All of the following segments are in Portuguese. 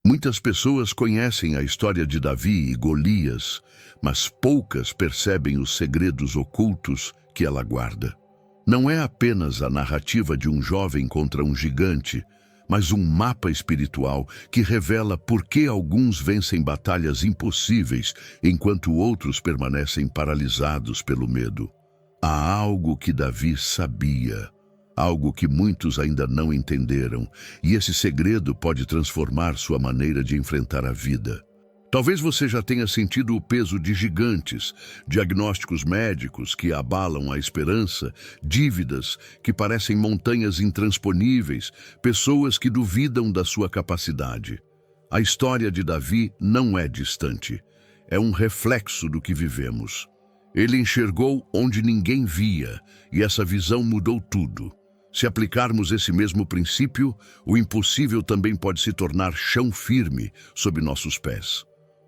Muitas pessoas conhecem a história de Davi e Golias, mas poucas percebem os segredos ocultos que ela guarda. Não é apenas a narrativa de um jovem contra um gigante, mas um mapa espiritual que revela por que alguns vencem batalhas impossíveis enquanto outros permanecem paralisados pelo medo. Há algo que Davi sabia, algo que muitos ainda não entenderam, e esse segredo pode transformar sua maneira de enfrentar a vida. Talvez você já tenha sentido o peso de gigantes, diagnósticos médicos que abalam a esperança, dívidas que parecem montanhas intransponíveis, pessoas que duvidam da sua capacidade. A história de Davi não é distante, é um reflexo do que vivemos. Ele enxergou onde ninguém via, e essa visão mudou tudo. Se aplicarmos esse mesmo princípio, o impossível também pode se tornar chão firme sob nossos pés.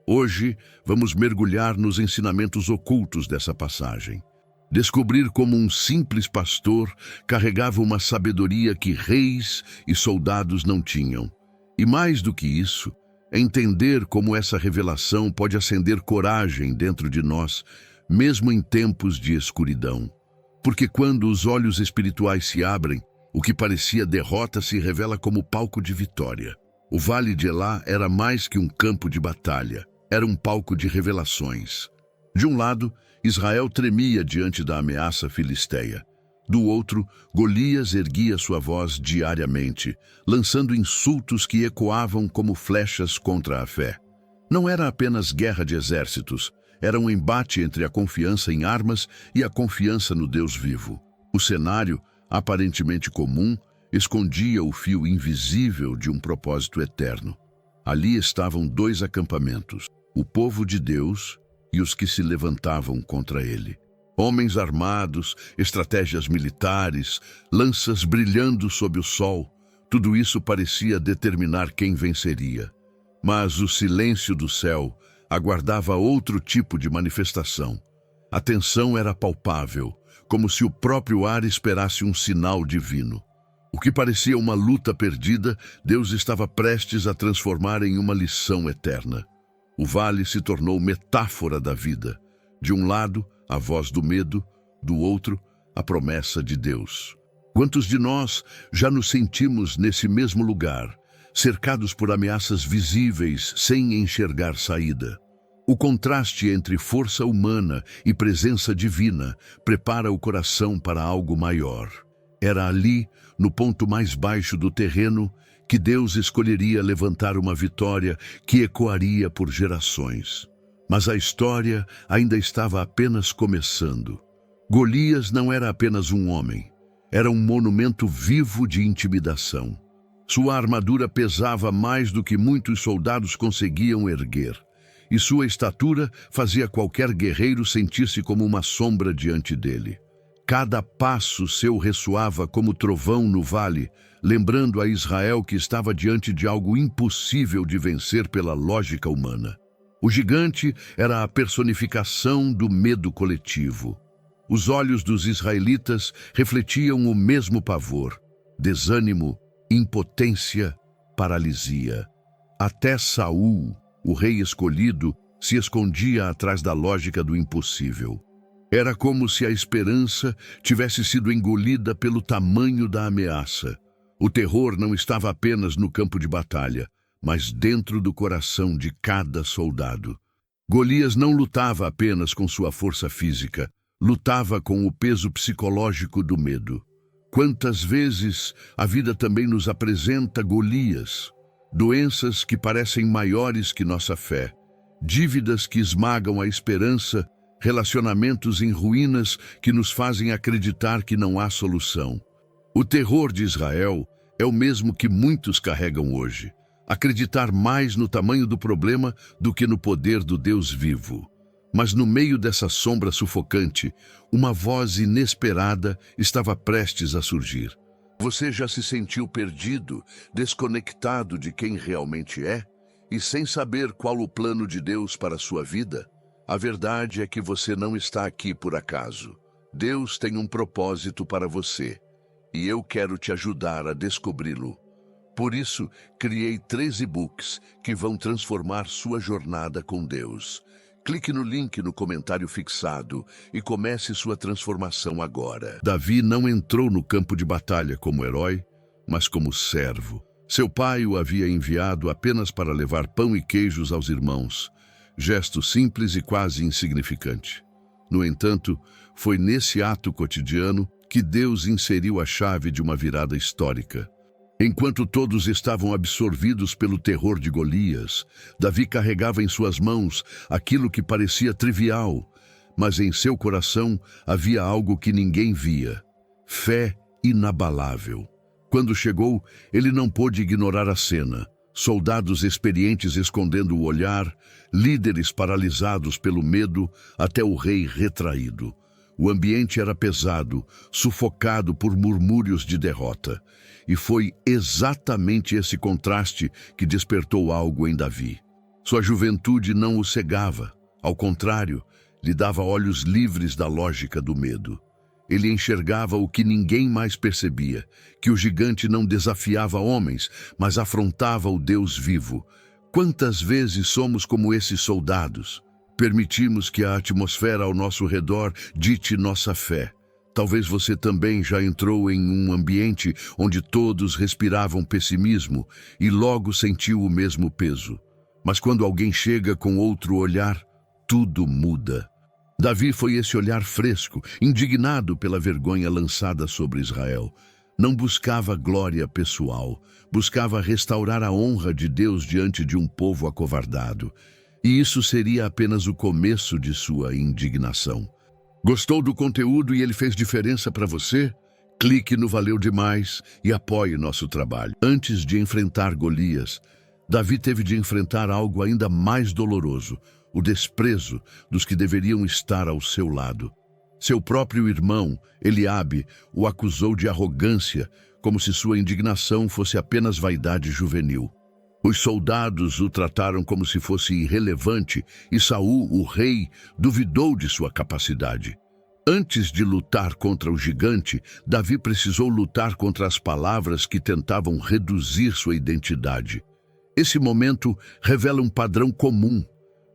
Hoje, vamos mergulhar nos ensinamentos ocultos dessa passagem. Descobrir como um simples pastor carregava uma sabedoria que reis e soldados não tinham. E mais do que isso, entender como essa revelação pode acender coragem dentro de nós, mesmo em tempos de escuridão. Porque quando os olhos espirituais se abrem, o que parecia derrota se revela como palco de vitória. O Vale de Elá era mais que um campo de batalha, era um palco de revelações. De um lado, Israel tremia diante da ameaça filisteia. Do outro, Golias erguia sua voz diariamente, lançando insultos que ecoavam como flechas contra a fé. Não era apenas guerra de exércitos, era um embate entre a confiança em armas e a confiança no Deus vivo. O cenário, aparentemente comum, escondia o fio invisível de um propósito eterno. Ali estavam dois acampamentos, o povo de Deus e os que se levantavam contra ele. Homens armados, estratégias militares, lanças brilhando sob o sol, tudo isso parecia determinar quem venceria. Mas o silêncio do céu aguardava outro tipo de manifestação. A tensão era palpável, como se o próprio ar esperasse um sinal divino. O que parecia uma luta perdida, Deus estava prestes a transformar em uma lição eterna. O vale se tornou metáfora da vida. De um lado, a voz do medo, do outro, a promessa de Deus. Quantos de nós já nos sentimos nesse mesmo lugar, cercados por ameaças visíveis, sem enxergar saída? O contraste entre força humana e presença divina prepara o coração para algo maior. Era ali, no ponto mais baixo do terreno, que Deus escolheria levantar uma vitória que ecoaria por gerações. Mas a história ainda estava apenas começando. Golias não era apenas um homem, era um monumento vivo de intimidação. Sua armadura pesava mais do que muitos soldados conseguiam erguer, e sua estatura fazia qualquer guerreiro sentir-se como uma sombra diante dele. Cada passo seu ressoava como trovão no vale, lembrando a Israel que estava diante de algo impossível de vencer pela lógica humana. O gigante era a personificação do medo coletivo. Os olhos dos israelitas refletiam o mesmo pavor, desânimo, impotência, paralisia. Até Saul, o rei escolhido, se escondia atrás da lógica do impossível. Era como se a esperança tivesse sido engolida pelo tamanho da ameaça. O terror não estava apenas no campo de batalha, mas dentro do coração de cada soldado. Golias não lutava apenas com sua força física, lutava com o peso psicológico do medo. Quantas vezes a vida também nos apresenta Golias, doenças que parecem maiores que nossa fé, dívidas que esmagam a esperança, relacionamentos em ruínas que nos fazem acreditar que não há solução. O terror de Israel é o mesmo que muitos carregam hoje, acreditar mais no tamanho do problema do que no poder do Deus vivo. Mas no meio dessa sombra sufocante, uma voz inesperada estava prestes a surgir. Você já se sentiu perdido, desconectado de quem realmente é, e sem saber qual o plano de Deus para a sua vida? A verdade é que você não está aqui por acaso. Deus tem um propósito para você, e eu quero te ajudar a descobri-lo. Por isso, criei 3 e-books que vão transformar sua jornada com Deus. Clique no link no comentário fixado e comece sua transformação agora. Davi não entrou no campo de batalha como herói, mas como servo. Seu pai o havia enviado apenas para levar pão e queijos aos irmãos, gesto simples e quase insignificante. No entanto, foi nesse ato cotidiano que Deus inseriu a chave de uma virada histórica. Enquanto todos estavam absorvidos pelo terror de Golias, Davi carregava em suas mãos aquilo que parecia trivial, mas em seu coração havia algo que ninguém via: fé inabalável. Quando chegou, ele não pôde ignorar a cena. Soldados experientes escondendo o olhar, líderes paralisados pelo medo, até o rei retraído. O ambiente era pesado, sufocado por murmúrios de derrota. E foi exatamente esse contraste que despertou algo em Davi. Sua juventude não o cegava. Ao contrário, lhe dava olhos livres da lógica do medo. Ele enxergava o que ninguém mais percebia, que o gigante não desafiava homens, mas afrontava o Deus vivo. Quantas vezes somos como esses soldados? Permitimos que a atmosfera ao nosso redor dite nossa fé. Talvez você também já entrou em um ambiente onde todos respiravam pessimismo e logo sentiu o mesmo peso. Mas quando alguém chega com outro olhar, tudo muda. Davi foi esse olhar fresco, indignado pela vergonha lançada sobre Israel. Não buscava glória pessoal, buscava restaurar a honra de Deus diante de um povo acovardado. E isso seria apenas o começo de sua indignação. Gostou do conteúdo e ele fez diferença para você? Clique no Valeu Demais e apoie nosso trabalho. Antes de enfrentar Golias, Davi teve de enfrentar algo ainda mais doloroso: o desprezo dos que deveriam estar ao seu lado. Seu próprio irmão, Eliabe, o acusou de arrogância, como se sua indignação fosse apenas vaidade juvenil. Os soldados o trataram como se fosse irrelevante e Saul, o rei, duvidou de sua capacidade. Antes de lutar contra o gigante, Davi precisou lutar contra as palavras que tentavam reduzir sua identidade. Esse momento revela um padrão comum.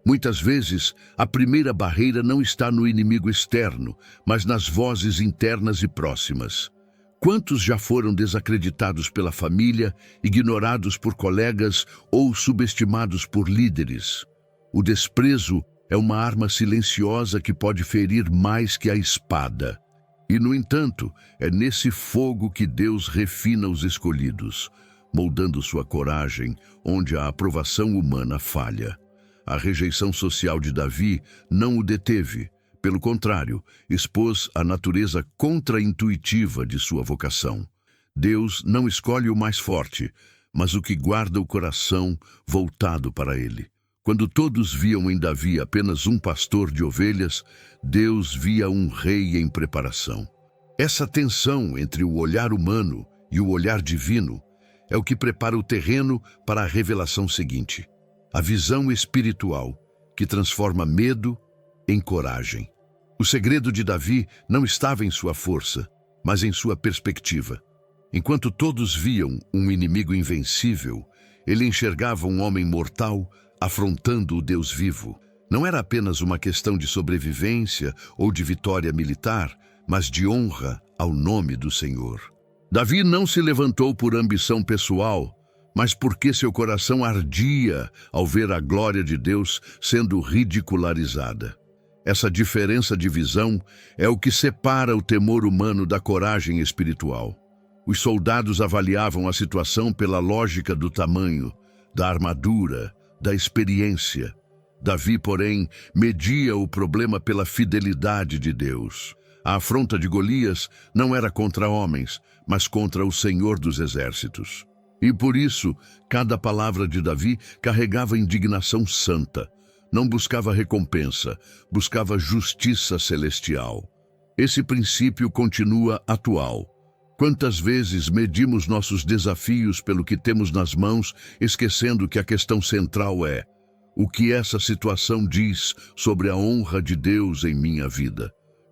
Muitas vezes, a primeira barreira não está no inimigo externo, mas nas vozes internas e próximas. Quantos já foram desacreditados pela família, ignorados por colegas ou subestimados por líderes? O desprezo é uma arma silenciosa que pode ferir mais que a espada. E, no entanto, é nesse fogo que Deus refina os escolhidos, moldando sua coragem onde a aprovação humana falha. A rejeição social de Davi não o deteve. Pelo contrário, expôs a natureza contraintuitiva de sua vocação. Deus não escolhe o mais forte, mas o que guarda o coração voltado para ele. Quando todos viam em Davi apenas um pastor de ovelhas, Deus via um rei em preparação. Essa tensão entre o olhar humano e o olhar divino é o que prepara o terreno para a revelação seguinte: a visão espiritual, que transforma medo em coragem. O segredo de Davi não estava em sua força, mas em sua perspectiva. Enquanto todos viam um inimigo invencível, ele enxergava um homem mortal afrontando o Deus vivo. Não era apenas uma questão de sobrevivência ou de vitória militar, mas de honra ao nome do Senhor. Davi não se levantou por ambição pessoal, mas porque seu coração ardia ao ver a glória de Deus sendo ridicularizada. Essa diferença de visão é o que separa o temor humano da coragem espiritual. Os soldados avaliavam a situação pela lógica do tamanho, da armadura, da experiência. Davi, porém, media o problema pela fidelidade de Deus. A afronta de Golias não era contra homens, mas contra o Senhor dos Exércitos. E por isso, cada palavra de Davi carregava indignação santa. Não buscava recompensa, buscava justiça celestial. Esse princípio continua atual. Quantas vezes medimos nossos desafios pelo que temos nas mãos, esquecendo que a questão central é: o que essa situação diz sobre a honra de Deus em minha vida?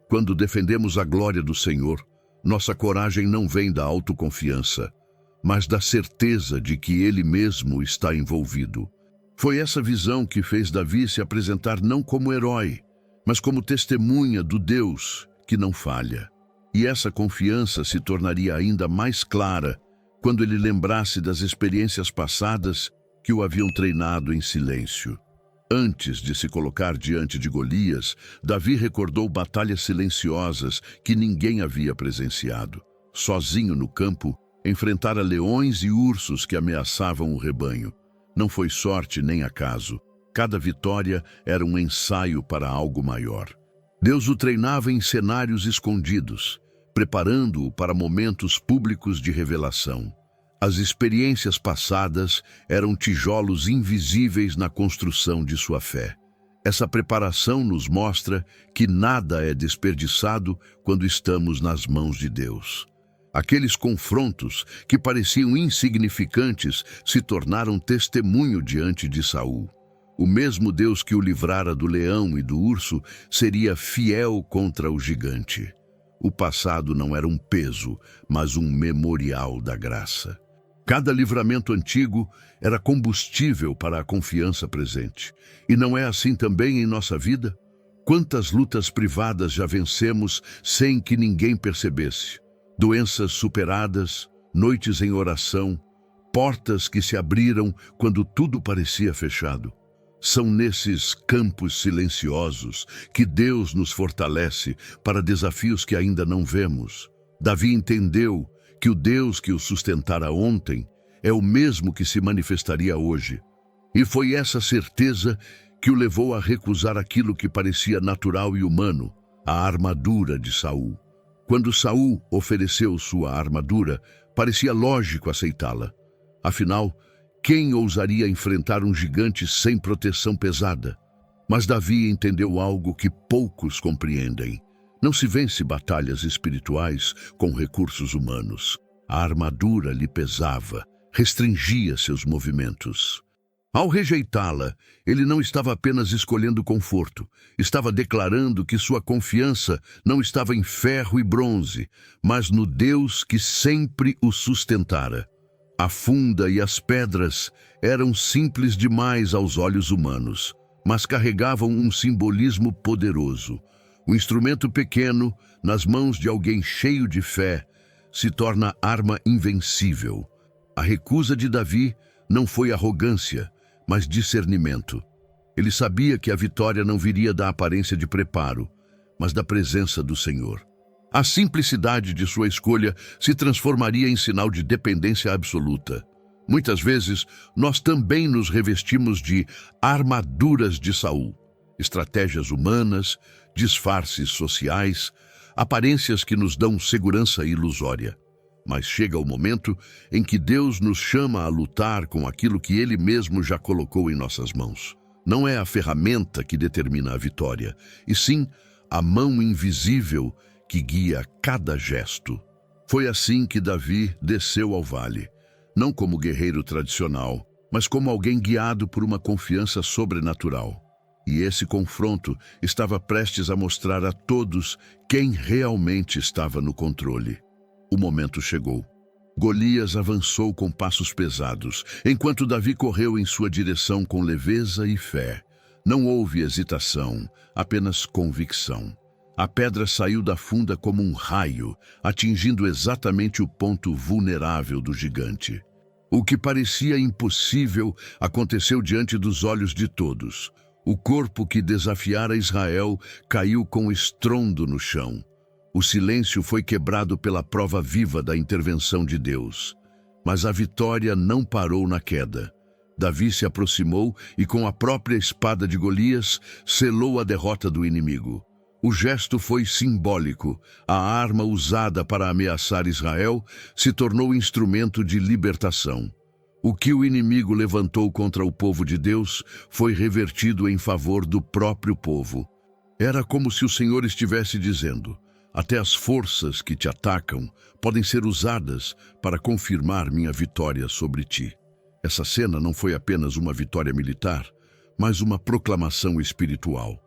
Quando defendemos a glória do Senhor, nossa coragem não vem da autoconfiança, mas da certeza de que ele mesmo está envolvido. Foi essa visão que fez Davi se apresentar não como herói, mas como testemunha do Deus que não falha. E essa confiança se tornaria ainda mais clara quando ele lembrasse das experiências passadas que o haviam treinado em silêncio. Antes de se colocar diante de Golias, Davi recordou batalhas silenciosas que ninguém havia presenciado. Sozinho no campo, enfrentara leões e ursos que ameaçavam o rebanho. Não foi sorte nem acaso. Cada vitória era um ensaio para algo maior. Deus o treinava em cenários escondidos, preparando-o para momentos públicos de revelação. As experiências passadas eram tijolos invisíveis na construção de sua fé. Essa preparação nos mostra que nada é desperdiçado quando estamos nas mãos de Deus. Aqueles confrontos que pareciam insignificantes se tornaram testemunho diante de Saul. O mesmo Deus que o livrara do leão e do urso seria fiel contra o gigante. O passado não era um peso, mas um memorial da graça. Cada livramento antigo era combustível para a confiança presente. E não é assim também em nossa vida? Quantas lutas privadas já vencemos sem que ninguém percebesse? Doenças superadas, noites em oração, portas que se abriram quando tudo parecia fechado. São nesses campos silenciosos que Deus nos fortalece para desafios que ainda não vemos. Davi entendeu que o Deus que o sustentara ontem é o mesmo que se manifestaria hoje. E foi essa certeza que o levou a recusar aquilo que parecia natural e humano, a armadura de Saul. Quando Saul ofereceu sua armadura, parecia lógico aceitá-la. Afinal, quem ousaria enfrentar um gigante sem proteção pesada? Mas Davi entendeu algo que poucos compreendem. Não se vence batalhas espirituais com recursos humanos. A armadura lhe pesava, restringia seus movimentos. Ao rejeitá-la, ele não estava apenas escolhendo conforto, estava declarando que sua confiança não estava em ferro e bronze, mas no Deus que sempre o sustentara. A funda e as pedras eram simples demais aos olhos humanos, mas carregavam um simbolismo poderoso. O instrumento pequeno, nas mãos de alguém cheio de fé, se torna arma invencível. A recusa de Davi não foi arrogância, mas discernimento. Ele sabia que a vitória não viria da aparência de preparo, mas da presença do Senhor. A simplicidade de sua escolha se transformaria em sinal de dependência absoluta. Muitas vezes, nós também nos revestimos de armaduras de Saul, estratégias humanas, disfarces sociais, aparências que nos dão segurança ilusória. Mas chega o momento em que Deus nos chama a lutar com aquilo que Ele mesmo já colocou em nossas mãos. Não é a ferramenta que determina a vitória, e sim a mão invisível que guia cada gesto. Foi assim que Davi desceu ao vale, não como guerreiro tradicional, mas como alguém guiado por uma confiança sobrenatural. E esse confronto estava prestes a mostrar a todos quem realmente estava no controle. O momento chegou. Golias avançou com passos pesados, enquanto Davi correu em sua direção com leveza e fé. Não houve hesitação, apenas convicção. A pedra saiu da funda como um raio, atingindo exatamente o ponto vulnerável do gigante. O que parecia impossível aconteceu diante dos olhos de todos. O corpo que desafiara Israel caiu com estrondo no chão. O silêncio foi quebrado pela prova viva da intervenção de Deus. Mas a vitória não parou na queda. Davi se aproximou e, com a própria espada de Golias, selou a derrota do inimigo. O gesto foi simbólico. A arma usada para ameaçar Israel se tornou instrumento de libertação. O que o inimigo levantou contra o povo de Deus foi revertido em favor do próprio povo. Era como se o Senhor estivesse dizendo: até as forças que te atacam podem ser usadas para confirmar minha vitória sobre ti. Essa cena não foi apenas uma vitória militar, mas uma proclamação espiritual,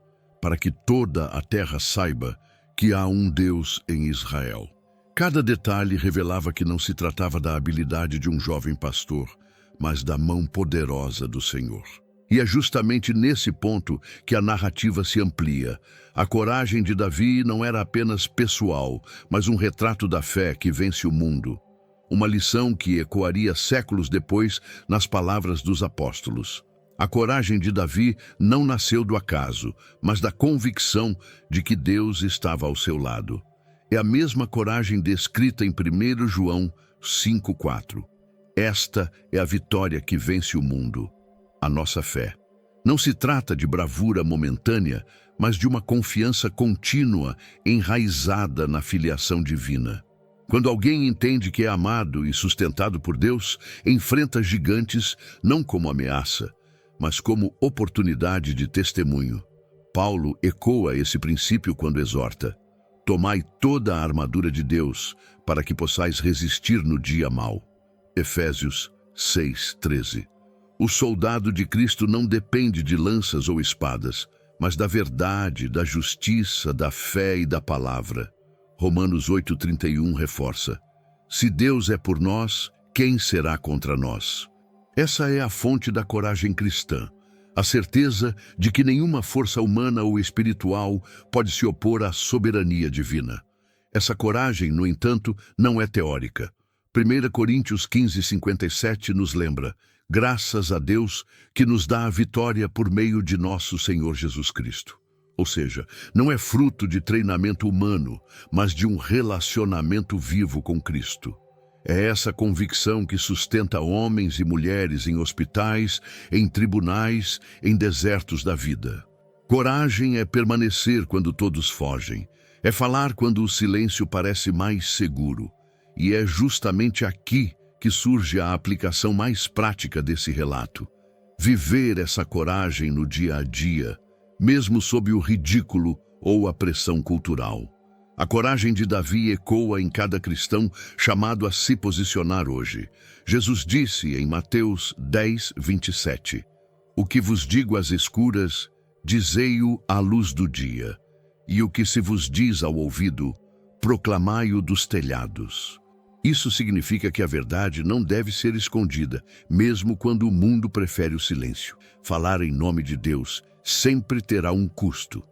para que toda a terra saiba que há um Deus em Israel. Cada detalhe revelava que não se tratava da habilidade de um jovem pastor, mas da mão poderosa do Senhor. E é justamente nesse ponto que a narrativa se amplia. A coragem de Davi não era apenas pessoal, mas um retrato da fé que vence o mundo. Uma lição que ecoaria séculos depois nas palavras dos apóstolos. A coragem de Davi não nasceu do acaso, mas da convicção de que Deus estava ao seu lado. É a mesma coragem descrita em 1 João 5,4. Esta é a vitória que vence o mundo, a nossa fé. Não se trata de bravura momentânea, mas de uma confiança contínua enraizada na filiação divina. Quando alguém entende que é amado e sustentado por Deus, enfrenta gigantes não como ameaça, mas como oportunidade de testemunho. Paulo ecoa esse princípio quando exorta: tomai toda a armadura de Deus, para que possais resistir no dia mau. Efésios 6:13. O soldado de Cristo não depende de lanças ou espadas, mas da verdade, da justiça, da fé e da palavra. Romanos 8:31 reforça: se Deus é por nós, quem será contra nós? Essa é a fonte da coragem cristã, a certeza de que nenhuma força humana ou espiritual pode se opor à soberania divina. Essa coragem, no entanto, não é teórica. 1 Coríntios 15:57 nos lembra: graças a Deus que nos dá a vitória por meio de nosso Senhor Jesus Cristo. Ou seja, não é fruto de treinamento humano, mas de um relacionamento vivo com Cristo. É essa convicção que sustenta homens e mulheres em hospitais, em tribunais, em desertos da vida. Coragem é permanecer quando todos fogem. É falar quando o silêncio parece mais seguro. E é justamente aqui que surge a aplicação mais prática desse relato. Viver essa coragem no dia a dia, mesmo sob o ridículo ou a pressão cultural. A coragem de Davi ecoa em cada cristão chamado a se posicionar hoje. Jesus disse em Mateus 10:27, o que vos digo às escuras, dizei-o à luz do dia, e o que se vos diz ao ouvido, proclamai-o dos telhados. Isso significa que a verdade não deve ser escondida, mesmo quando o mundo prefere o silêncio. Falar em nome de Deus sempre terá um custo,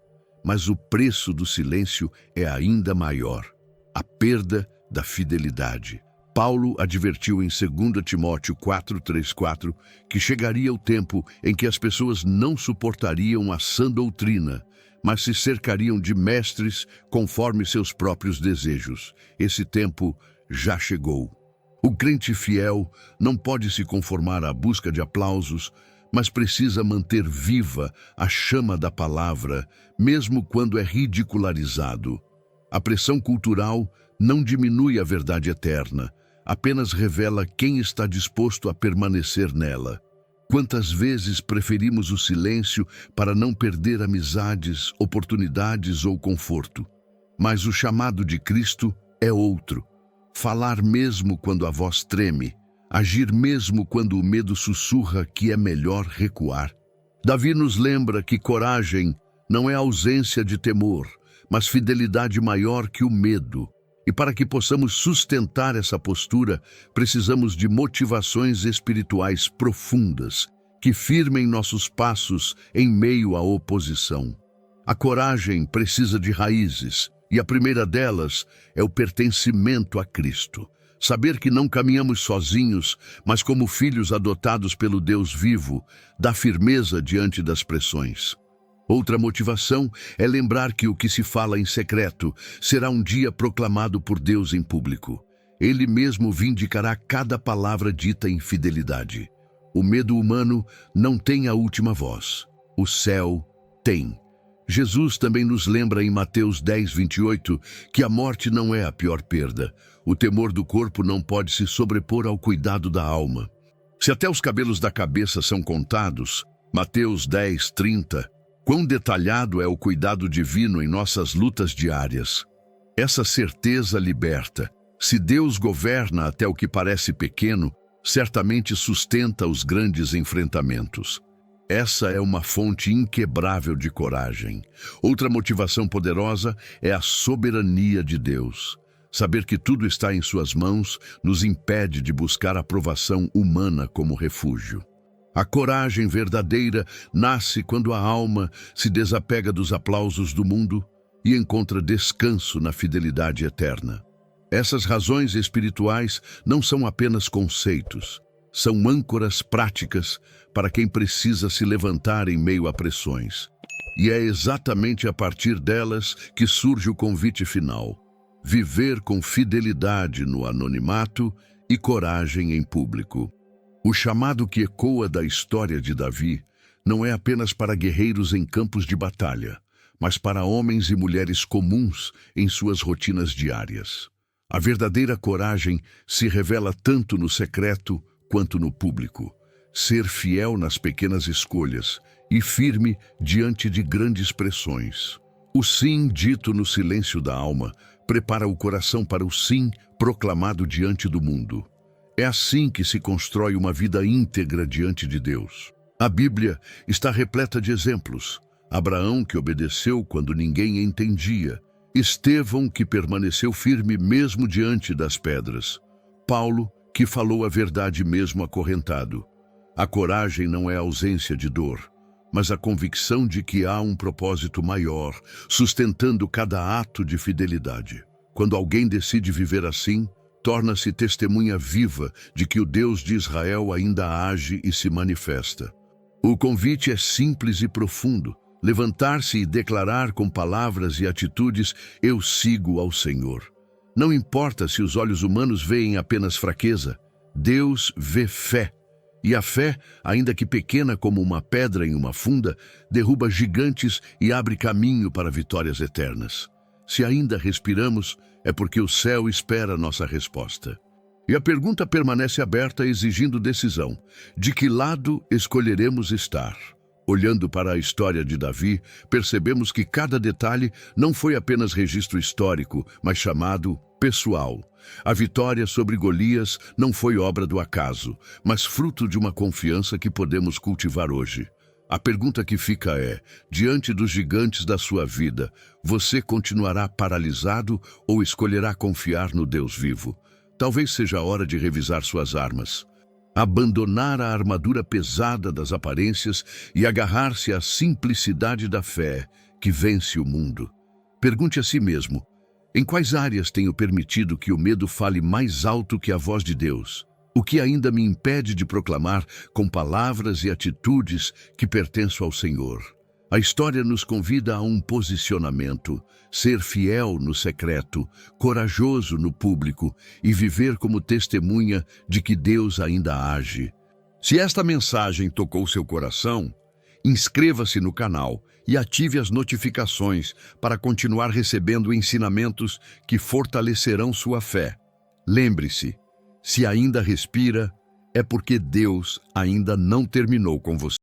mas o preço do silêncio é ainda maior: a perda da fidelidade. Paulo advertiu em 2 Timóteo 4:3-4 que chegaria o tempo em que as pessoas não suportariam a sã doutrina, mas se cercariam de mestres conforme seus próprios desejos. Esse tempo já chegou. O crente fiel não pode se conformar à busca de aplausos, mas precisa manter viva a chama da palavra, mesmo quando é ridicularizado. A pressão cultural não diminui a verdade eterna, apenas revela quem está disposto a permanecer nela. Quantas vezes preferimos o silêncio para não perder amizades, oportunidades ou conforto? Mas o chamado de Cristo é outro. Falar mesmo quando a voz treme, agir mesmo quando o medo sussurra que é melhor recuar. Davi nos lembra que coragem não é ausência de temor, mas fidelidade maior que o medo. E para que possamos sustentar essa postura, precisamos de motivações espirituais profundas, que firmem nossos passos em meio à oposição. A coragem precisa de raízes, e a primeira delas é o pertencimento a Cristo. Saber que não caminhamos sozinhos, mas como filhos adotados pelo Deus vivo, dá firmeza diante das pressões. Outra motivação é lembrar que o que se fala em secreto será um dia proclamado por Deus em público. Ele mesmo vindicará cada palavra dita em fidelidade. O medo humano não tem a última voz. O céu tem. Jesus também nos lembra em Mateus 10:28 que a morte não é a pior perda. O temor do corpo não pode se sobrepor ao cuidado da alma. Se até os cabelos da cabeça são contados, Mateus 10:30, quão detalhado é o cuidado divino em nossas lutas diárias. Essa certeza liberta. Se Deus governa até o que parece pequeno, certamente sustenta os grandes enfrentamentos. Essa é uma fonte inquebrável de coragem. Outra motivação poderosa é a soberania de Deus. Saber que tudo está em suas mãos nos impede de buscar aprovação humana como refúgio. A coragem verdadeira nasce quando a alma se desapega dos aplausos do mundo e encontra descanso na fidelidade eterna. Essas razões espirituais não são apenas conceitos, são âncoras práticas para quem precisa se levantar em meio a pressões. E é exatamente a partir delas que surge o convite final: viver com fidelidade no anonimato e coragem em público. O chamado que ecoa da história de Davi não é apenas para guerreiros em campos de batalha, mas para homens e mulheres comuns em suas rotinas diárias. A verdadeira coragem se revela tanto no secreto quanto no público. Ser fiel nas pequenas escolhas e firme diante de grandes pressões. O sim dito no silêncio da alma prepara o coração para o sim proclamado diante do mundo. É assim que se constrói uma vida íntegra diante de Deus. A Bíblia está repleta de exemplos. Abraão, que obedeceu quando ninguém entendia. Estevão, que permaneceu firme mesmo diante das pedras. Paulo, que falou a verdade mesmo acorrentado. A coragem não é a ausência de dor, mas a convicção de que há um propósito maior, sustentando cada ato de fidelidade. Quando alguém decide viver assim, torna-se testemunha viva de que o Deus de Israel ainda age e se manifesta. O convite é simples e profundo: levantar-se e declarar com palavras e atitudes: eu sigo ao Senhor. Não importa se os olhos humanos veem apenas fraqueza, Deus vê fé. E a fé, ainda que pequena como uma pedra em uma funda, derruba gigantes e abre caminho para vitórias eternas. Se ainda respiramos, é porque o céu espera nossa resposta. E a pergunta permanece aberta, exigindo decisão: de que lado escolheremos estar? Olhando para a história de Davi, percebemos que cada detalhe não foi apenas registro histórico, mas chamado pessoal. A vitória sobre Golias não foi obra do acaso, mas fruto de uma confiança que podemos cultivar hoje. A pergunta que fica é: diante dos gigantes da sua vida, você continuará paralisado ou escolherá confiar no Deus vivo? Talvez seja a hora de revisar suas armas. Abandonar a armadura pesada das aparências e agarrar-se à simplicidade da fé que vence o mundo. Pergunte a si mesmo: em quais áreas tenho permitido que o medo fale mais alto que a voz de Deus? O que ainda me impede de proclamar com palavras e atitudes que pertenço ao Senhor? A história nos convida a um posicionamento: ser fiel no secreto, corajoso no público e viver como testemunha de que Deus ainda age. Se esta mensagem tocou seu coração, inscreva-se no canal e ative as notificações para continuar recebendo ensinamentos que fortalecerão sua fé. Lembre-se, se ainda respira, é porque Deus ainda não terminou com você.